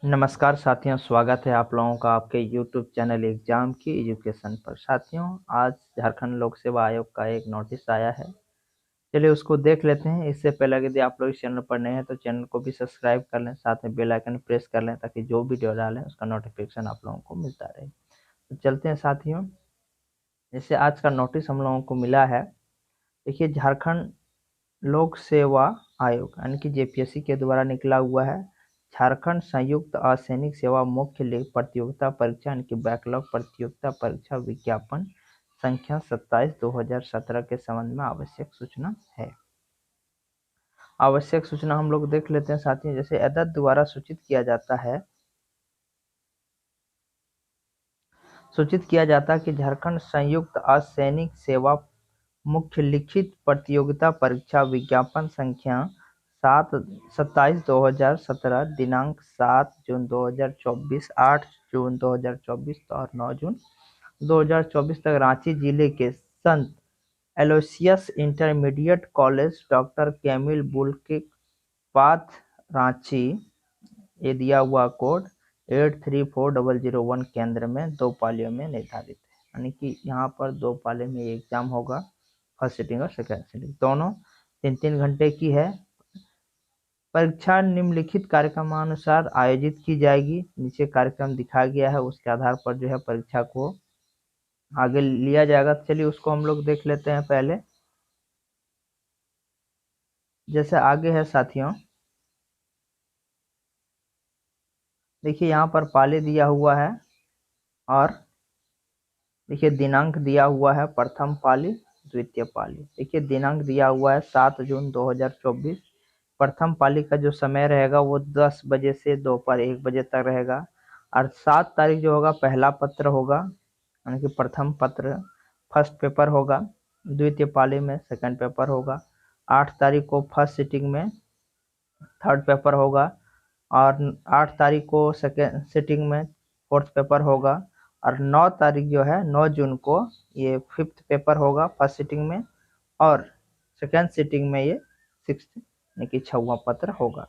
नमस्कार साथियों, स्वागत है आप लोगों का आपके YouTube चैनल एग्जाम की एजुकेशन पर। साथियों, आज झारखंड लोक सेवा आयोग का एक नोटिस आया है। चलिए उसको देख लेते हैं। इससे पहले यदि आप लोग इस चैनल पर नए हैं तो चैनल को भी सब्सक्राइब कर लें, साथ में बेल आइकन प्रेस कर लें ताकि जो वीडियो डालें उसका नोटिफिकेशन आप लोगों को मिलता रहे। तो चलते हैं साथियों। जैसे आज का नोटिस हम लोगों को मिला है, देखिए झारखंड लोक सेवा आयोग यानी कि जेपीएससी के द्वारा निकला हुआ है। झारखंड संयुक्त असैनिक सेवा मुख्य प्रतियोगिता परीक्षा यानी कि बैकलॉग प्रतियोगिता परीक्षा विज्ञापन संख्या 27/2017 के संबंध में आवश्यक सूचना है। आवश्यक सूचना हम लोग देख लेते हैं साथियों। जैसे अदालत द्वारा सूचित किया जाता है कि झारखंड संयुक्त असैनिक सेवा मुख्य लिखित प्रतियोगिता परीक्षा विज्ञापन संख्या 27/2017 दिनांक 7 जून 2024, 8 जून 2024 और 9 जून 2024 तक रांची जिले के Sant Aloysius intermediate college doctor Camil Bulcke के पाथ रांची, ये दिया हुआ कोड 834001 केंद्र में 2 पालियों में निर्धारित है। यानी कि यहाँ पर 2 पाले में एग्जाम होगा, फर्स्ट सिटिंग और सेकेंड सिटिंग दोनों 3-3 घंटे की है। परीक्षा निम्नलिखित कार्यक्रमानुसार आयोजित की जाएगी। नीचे कार्यक्रम दिखाया गया है, उसके आधार पर जो है परीक्षा को आगे लिया जाएगा। चलिए उसको हम लोग देख लेते हैं पहले। जैसे आगे है साथियों, देखिए यहाँ पर पाले दिया हुआ है और देखिए दिनांक दिया हुआ है, प्रथम पाली द्वितीय पाली। देखिए दिनांक दिया हुआ है 7 जून 2024। प्रथम पाली का जो समय रहेगा वो 10 बजे से दोपहर 1 बजे तक रहेगा। और 7 तारीख जो होगा पहला पत्र होगा, यानी कि प्रथम पत्र फर्स्ट पेपर होगा। द्वितीय पाली में सेकंड पेपर होगा। 8 तारीख को फर्स्ट सिटिंग में थर्ड पेपर होगा और 8 तारीख को सेकेंड सिटिंग में फोर्थ पेपर होगा। और 9 तारीख जो है 9 जून को ये फिफ्थ पेपर होगा फर्स्ट सिटिंग में, और सेकेंड सिटिंग में ये सिक्स यानी कि 6वां पत्र होगा।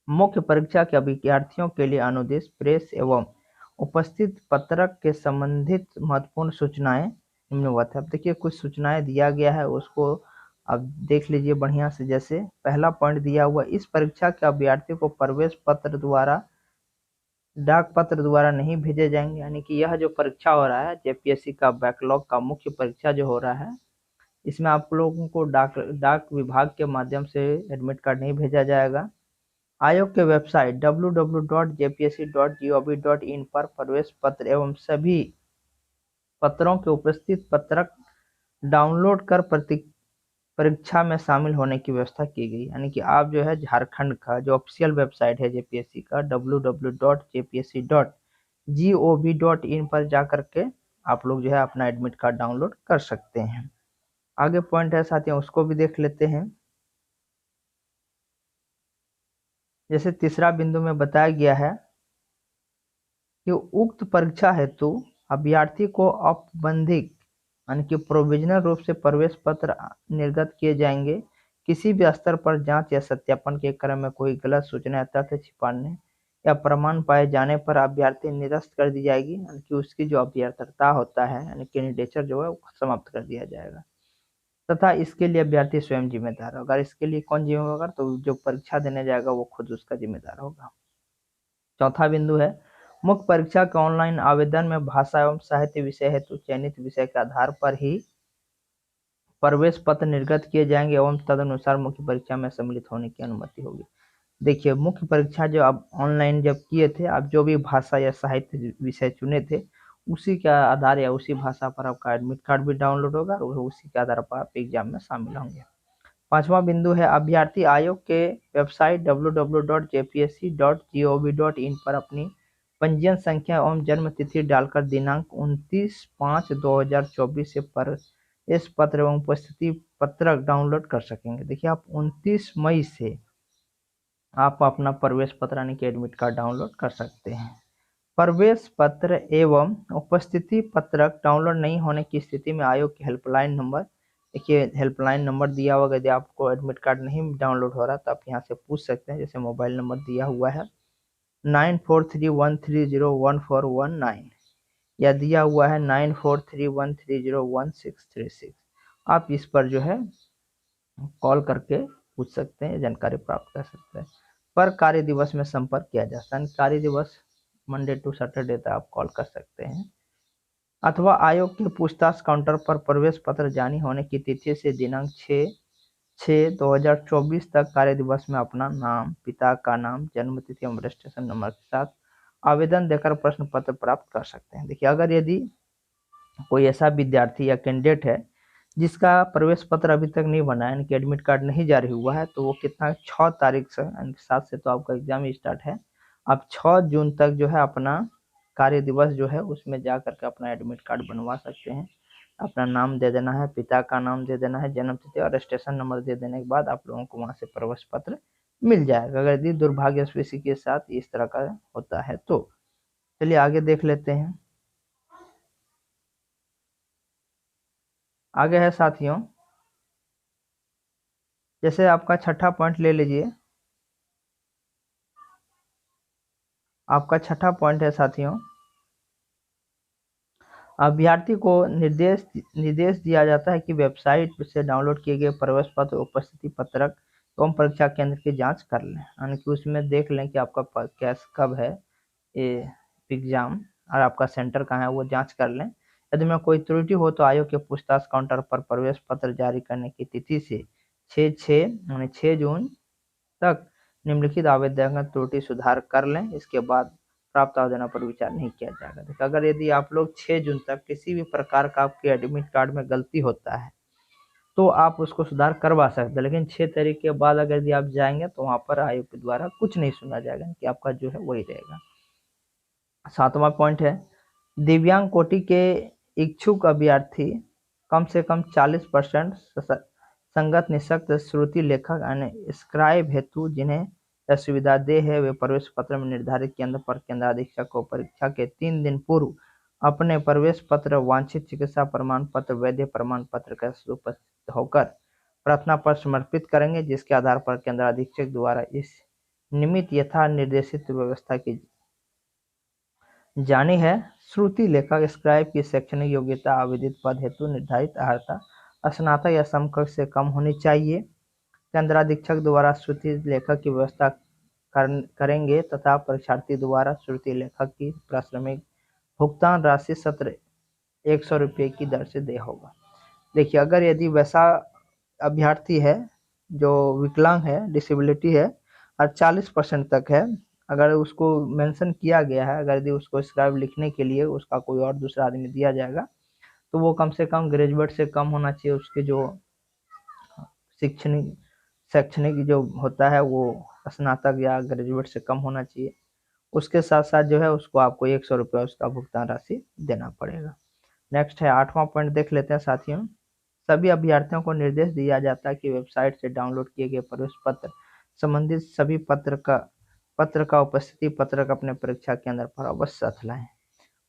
मुख्य परीक्षा के अभ्यर्थियों के लिए अनुदेश प्रेस एवं उपस्थित पत्रक के संबंधित महत्वपूर्ण सूचनाएं निम्नवत है। अब देखिए कुछ सूचनाएं दिया गया है, उसको अब देख लीजिए बढ़िया से। जैसे पहला पॉइंट दिया हुआ, इस परीक्षा के अभ्यर्थी को प्रवेश पत्र द्वारा डाक पत्र द्वारा नहीं भेजे जाएंगे। यानी कि यह जो परीक्षा हो रहा है जेपीएससी का बैकलॉग का मुख्य परीक्षा जो हो रहा है, इसमें आप लोगों को डाक विभाग के माध्यम से एडमिट कार्ड नहीं भेजा जाएगा। आयोग के वेबसाइट www.jpsc.gov.in पर प्रवेश पत्र एवं सभी पत्रों के उपस्थित पत्रक डाउनलोड कर परीक्षा में शामिल होने की व्यवस्था की गई। यानी कि आप जो है झारखंड का जो ऑफिशियल वेबसाइट है जेपीएससी का www.jpsc.gov.in पर जा करके आप लोग जो है अपना एडमिट कार्ड डाउनलोड कर सकते हैं। आगे पॉइंट है साथियों, उसको भी देख लेते हैं। जैसे तीसरा बिंदु में बताया गया है कि उक्त परीक्षा हेतु अभ्यर्थी को औपबंधिक यानी कि प्रोविजनल रूप से प्रवेश पत्र निर्गत किए जाएंगे। किसी भी स्तर पर जांच या सत्यापन के क्रम में कोई गलत सूचना या तथ्य छिपाने या प्रमाण पाए जाने पर अभ्यर्थी निरस्त कर दी जाएगी। यानी कि उसकी जो अभ्यर्थता होता है यानी कैंडिडेचर जो है वो समाप्त कर दिया जाएगा, तथा इसके लिए अभ्यर्थी स्वयं जिम्मेदार होगा। इसके लिए कौन जिम्मेदार होगा? तो जो परीक्षा देने जाएगा वो खुद उसका जिम्मेदार होगा। चौथा बिंदु है, मुख्य परीक्षा के ऑनलाइन आवेदन में भाषा एवं साहित्य विषय हेतु चयनित विषय के आधार पर ही प्रवेश पत्र निर्गत किए जाएंगे एवं तदनुसार मुख्य परीक्षा में सम्मिलित होने की अनुमति होगी। देखिए मुख्य परीक्षा जो आप ऑनलाइन जब किए थे, आप जो भी भाषा या साहित्य विषय चुने थे उसी के आधार या उसी भाषा पर आपका एडमिट कार्ड भी डाउनलोड होगा और उसी के आधार पर आप एग्जाम में शामिल होंगे। पांचवा बिंदु है, अभ्यर्थी आयोग के वेबसाइट www.jpsc.gov.in पर अपनी पंजीयन संख्या एवं जन्म तिथि डालकर दिनांक 29/5/2024 से प्रवेश पत्र एवं उपस्थिति पत्रक डाउनलोड कर सकेंगे। देखिए आप 29 मई से आप अपना प्रवेश पत्र यानी कि एडमिट कार्ड डाउनलोड कर सकते हैं। प्रवेश पत्र एवं उपस्थिति पत्रक डाउनलोड नहीं होने की स्थिति में आयोग के हेल्पलाइन नंबर, देखिए हेल्पलाइन नंबर दिया हुआ, यदि आपको एडमिट कार्ड नहीं डाउनलोड हो रहा तो आप यहाँ से पूछ सकते हैं। जैसे मोबाइल नंबर दिया हुआ है 9431301419 या दिया हुआ है 9431301636। आप इस पर जो है कॉल करके पूछ सकते हैं, जानकारी प्राप्त कर सकते हैं। पर कार्य दिवस में संपर्क किया जा सकता है। कार्य दिवस मंडे टू सैटरडे तक आप कॉल कर सकते हैं, अथवा आयोग के पूछताछ काउंटर पर प्रवेश पत्र जारी होने की तिथि से दिनांक 6/6/2024 तक कार्य दिवस में अपना नाम, पिता का नाम, जन्म तिथि एवं रजिस्ट्रेशन नंबर के साथ आवेदन देकर प्रश्न पत्र प्राप्त कर सकते हैं। देखिए, अगर यदि कोई ऐसा विद्यार्थी या कैंडिडेट है जिसका प्रवेश पत्र अभी तक नहीं बना है, यानी कि एडमिट कार्ड नहीं जारी हुआ है, तो वो कितना 6 तारीख से, यानी 7 से तो आपका एग्जाम स्टार्ट है, आप 6 जून तक जो है अपना कार्य दिवस जो है उसमें जा करके अपना एडमिट कार्ड बनवा सकते हैं। अपना नाम दे देना है, पिता का नाम दे देना है, जन्म तिथि और रजिस्ट्रेशन नंबर दे देने के बाद आप लोगों को वहां से प्रवेश पत्र मिल जाएगा। अगर यदि दुर्भाग्यवश के साथ इस तरह का होता है तो चलिए आगे देख लेते हैं। आगे है साथियों, जैसे आपका छठा पॉइंट ले लीजिए। आपका छठा पॉइंट है साथियों, अभ्यर्थी को निर्देश दिया जाता है कि वेबसाइट से डाउनलोड किए गए प्रवेश पत्र, उपस्थिति पत्रक एवं परीक्षा केंद्र की जांच कर लें, यानी कि उसमें देख लें कि आपका कैश कब है ये एग्जाम और आपका सेंटर कहाँ है, वो जांच कर लें। यदि में कोई त्रुटि हो तो आयोग के पूछताछ काउंटर पर प्रवेश पत्र जारी करने की तिथि से 6 जून तक निम्नलिखित आवेदन का त्रुटि सुधार कर लें। इसके बाद प्राप्त आवेदनों पर विचार नहीं किया जाएगा। देखिए, अगर यदि आप लोग 6 जून तक किसी भी प्रकार का आपके एडमिट कार्ड में गलती होता है तो आप उसको सुधार करवा सकते हैं, लेकिन 6 तारीख के बाद अगर यदि आप जाएंगे तो वहां पर आयोग के द्वारा कुछ नहीं सुना जाएगा, कि आपका जो है वही रहेगा। 7वां पॉइंट है, दिव्यांग कोटि के इच्छुक अभ्यर्थी कम से कम 40% संगत निःशक्त श्रुति लेखक यानी स्क्राइब हेतु जिन्हें यह सुविधा दे है, वे प्रवेश पत्र में निर्धारित केंद्र पर केंद्राधीक्षक को परीक्षा के 3 दिन पूर्व अपने प्रवेश पत्र, वांछित चिकित्सा प्रमाण पत्र, वैध प्रमाण पत्र के साथ उपस्थित होकर प्रार्थना पत्र समर्पित करेंगे, जिसके आधार पर केंद्राधीक्षक द्वारा इस निमित्त यथा निर्देशित व्यवस्था की जानी है। श्रुति लेखक स्क्राइब की शैक्षणिक योग्यता आवेदित पद हेतु निर्धारित अर्हता स्नातक या समकक्ष से कम होनी चाहिए। केंद्राधीक्षक द्वारा श्रुति लेखक की व्यवस्था करेंगे तथा परीक्षार्थी द्वारा श्रुति लेखक की प्राथमिक भुगतान राशि सत्र 100 रुपये की दर से दे होगा। देखिए, अगर यदि वैसा अभ्यर्थी है जो विकलांग है, डिसेबिलिटी है और 40% तक है, अगर उसको मेंशन किया गया है, अगर यदि उसको स्क्राइब लिखने के लिए उसका कोई और दूसरा आदमी दिया जाएगा तो वो कम से कम ग्रेजुएट से कम होना चाहिए। उसके जो शैक्षणिक जो होता है वो स्नातक या ग्रेजुएट से कम होना चाहिए। उसके साथ साथ जो है उसको आपको 100 रुपये उसका भुगतान राशि देना पड़ेगा। नेक्स्ट है 8वां पॉइंट, देख लेते हैं साथियों। सभी अभ्यर्थियों को निर्देश दिया जाता है कि वेबसाइट से डाउनलोड किए गए प्रवेश पत्र संबंधित सभी पत्र का उपस्थिति पत्रक अपने परीक्षा केंद्र पर अवश्य साथ लाएं।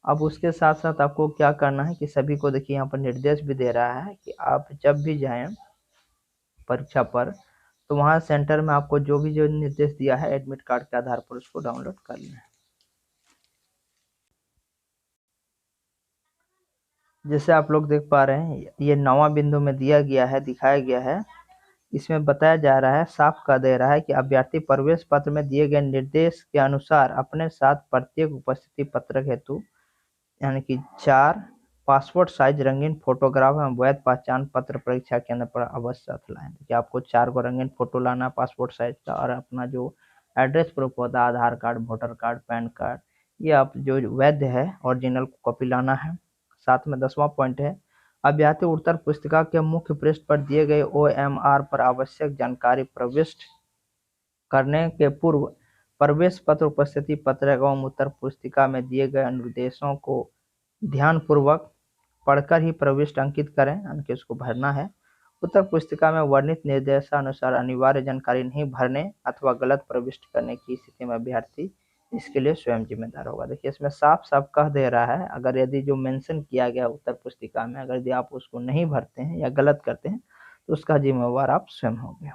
अब उसके साथ साथ आपको क्या करना है कि सभी को, देखिए यहाँ पर निर्देश भी दे रहा है कि आप जब भी जाएं परीक्षा पर तो वहां सेंटर में आपको जो निर्देश दिया है एडमिट कार्ड के आधार पर उसको डाउनलोड कर लेना है। जैसे आप लोग देख पा रहे हैं, ये 9वां बिंदु में दिखाया गया है। इसमें बताया जा रहा है, साफ कह दे रहा है कि अभ्यर्थी प्रवेश पत्र में दिए गए निर्देश के अनुसार अपने साथ प्रत्येक उपस्थिति पत्रक हेतु यानी कि 4 पासपोर्ट साइज रंगीन फोटोग्राफ एवं वैध पहचान पत्र परीक्षा केंद्र पर अवश्य साथ लाएं। कि आपको 4 को रंगीन फोटो लाना पासपोर्ट साइज का, और अपना जो एड्रेस प्रूफ होता है, Aadhaar card, voter card, PAN card, ये आप जो वैध है ओरिजिनल कॉपी लाना है। साथ में 10वां पॉइंट है, अभ्यर्थी उत्तर पुस्तिका के मुख्य पृष्ठ पर दिए गए OMR पर आवश्यक जानकारी प्रविष्ट करने के पूर्व प्रवेश पत्र, उपस्थिति पत्रक एवं उत्तर पुस्तिका में दिए गए अनुदेशों को ध्यानपूर्वक पढ़कर ही प्रविष्ट अंकित करें, यानी उसको भरना है। उत्तर पुस्तिका में वर्णित निर्देशानुसार अनिवार्य जानकारी नहीं भरने अथवा गलत प्रविष्ट करने की स्थिति में अभ्यर्थी इसके लिए स्वयं जिम्मेदार होगा। देखिए, इसमें साफ साफ कह दे रहा है, अगर यदि जो मेंशन किया गया उत्तर पुस्तिका में अगर यदि आप उसको नहीं भरते हैं या गलत करते हैं तो उसका जिम्मेवार आप स्वयं होंगे।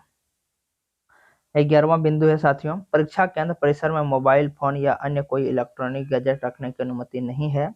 11वां बिंदु है साथियों, परीक्षा केंद्र परिसर में मोबाइल फोन या अन्य कोई इलेक्ट्रॉनिक गैजेट रखने की अनुमति नहीं है।